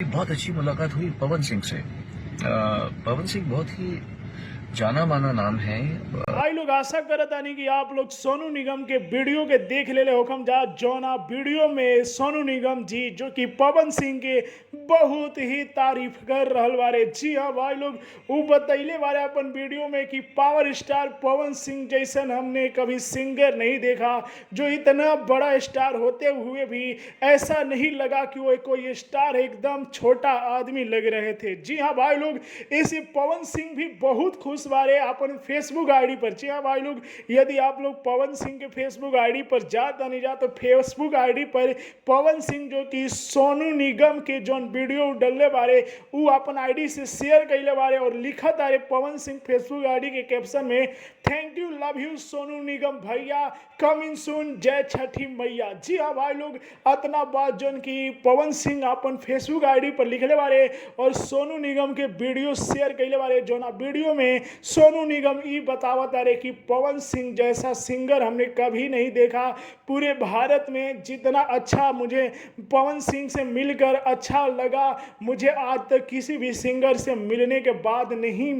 बहुत अच्छी मुलाकात हुई पवन सिंह से। पवन सिंह बहुत ही जाना माना नाम है। भाई लोग आशा करत आनी कि आप लोग सोनू निगम के वीडियो के देख ले होकम जा जौना वीडियो में सोनू निगम जी जो कि पवन सिंह के बहुत ही तारीफ कर रहल बारे। जी हाँ भाई लोग, वो बतैले बारे अपन वीडियो में कि पावर स्टार पवन सिंह जैसन हमने कभी सिंगर नहीं देखा, जो इतना बड़ा स्टार होते हुए भी ऐसा नहीं लगा कि वो कोई स्टार, एकदम छोटा आदमी लग रहे थे। जी हाँ भाई लोग, इसे पवन सिंह भी बहुत खुश बारे अपन फेसबुक आईडी पर। जी हाँ भाई लोग, यदि आप लोग पवन सिंह के फेसबुक आईडी पर जाता नहीं जा तो फेसबुक आईडी पर पवन सिंह जो कि सोनू निगम के जो वीडियो डलने बारे वो अपन आईडी से शेयर कैले बारे और लिखा था पवन सिंह फेसबुक आईडी के कैप्शन में, thank you love you Sonu Nigam भैया, कम इन सून, जय छठी मैया। जी हाँ भाई लोग, इतना बात जो कि पवन सिंह अपन फेसबुक आईडी पर लिखले बारे और सोनू निगम के वीडियो शेयर कैले बारे। जो ना वीडियो में सोनू निगम ये बतावत आ रहे कि पवन सिंह जैसा सिंगर हमने कभी नहीं देखा पूरे भारत में। जितना अच्छा मुझे पवन सिंह से मिलकर अच्छा लगा, मुझे आज तक किसी भी सिंगर से मिलने के बाद नहीं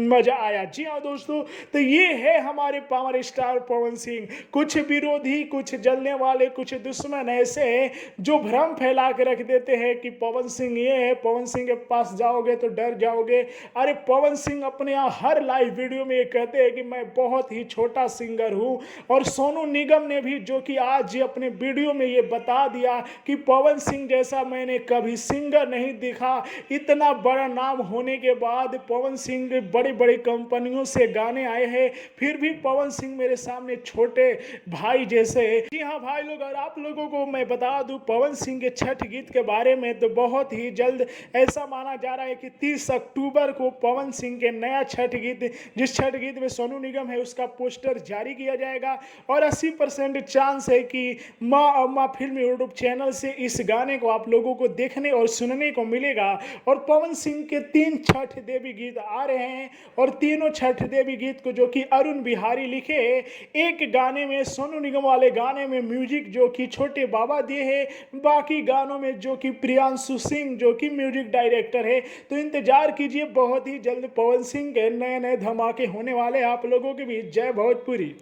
मजा आया। जी हाँ दोस्तों, तो ये है हमारे पावर स्टार पवन सिंह। कुछ विरोधी, कुछ जलने वाले, कुछ दुश्मन ऐसे हैं जो भ्रम फैला के रख देते हैं कि पवन सिंह ये है, पवन सिंह के पास जाओगे तो डर जाओगे। अरे पवन सिंह अपने यहाँ हर लाइव वीडियो में ये कहते हैं कि मैं बहुत ही छोटा सिंगर हूँ। और सोनू निगम ने भी जो कि आज अपने वीडियो में ये बता दिया कि पवन सिंह जैसा मैंने कभी सिंगर नहीं देखा। इतना बड़ा नाम होने के बाद पवन सिंह बड़ी बड़ी कंपनियों से गाने आए हैं, फिर भी पवन सिंह मेरे सामने छोटे भाई जैसे। जी हाँ भाई लोग, और आप लोगों को मैं बता दूं पवन सिंह के छठ गीत के बारे में, तो बहुत ही जल्द ऐसा माना जा रहा है कि 30 अक्टूबर को पवन सिंह के नया छठ गीत, जिस छठ गीत में सोनू निगम है, उसका पोस्टर जारी किया जाएगा। और 80% चांस है कि माँ अम्मा फिल्म यूट्यूब चैनल से इस गाने को आप लोगों को देखने और सुनने को मिलेगा। और पवन सिंह के 3 छठ देवी गीत आ रहे हैं और तीनों छठ देवी गीत को जो कि अरुण बिहारी लिखे, एक गाने में सोनू निगम वाले गाने में म्यूजिक जो कि छोटे बाबा दिए हैं, बाकी गानों में जो कि प्रियांशु सिंह जो कि म्यूजिक डायरेक्टर है। तो इंतजार कीजिए, बहुत ही जल्द पवन सिंह के नए नए धमाके होने वाले आप लोगों के बीच। जय भोजपुरी।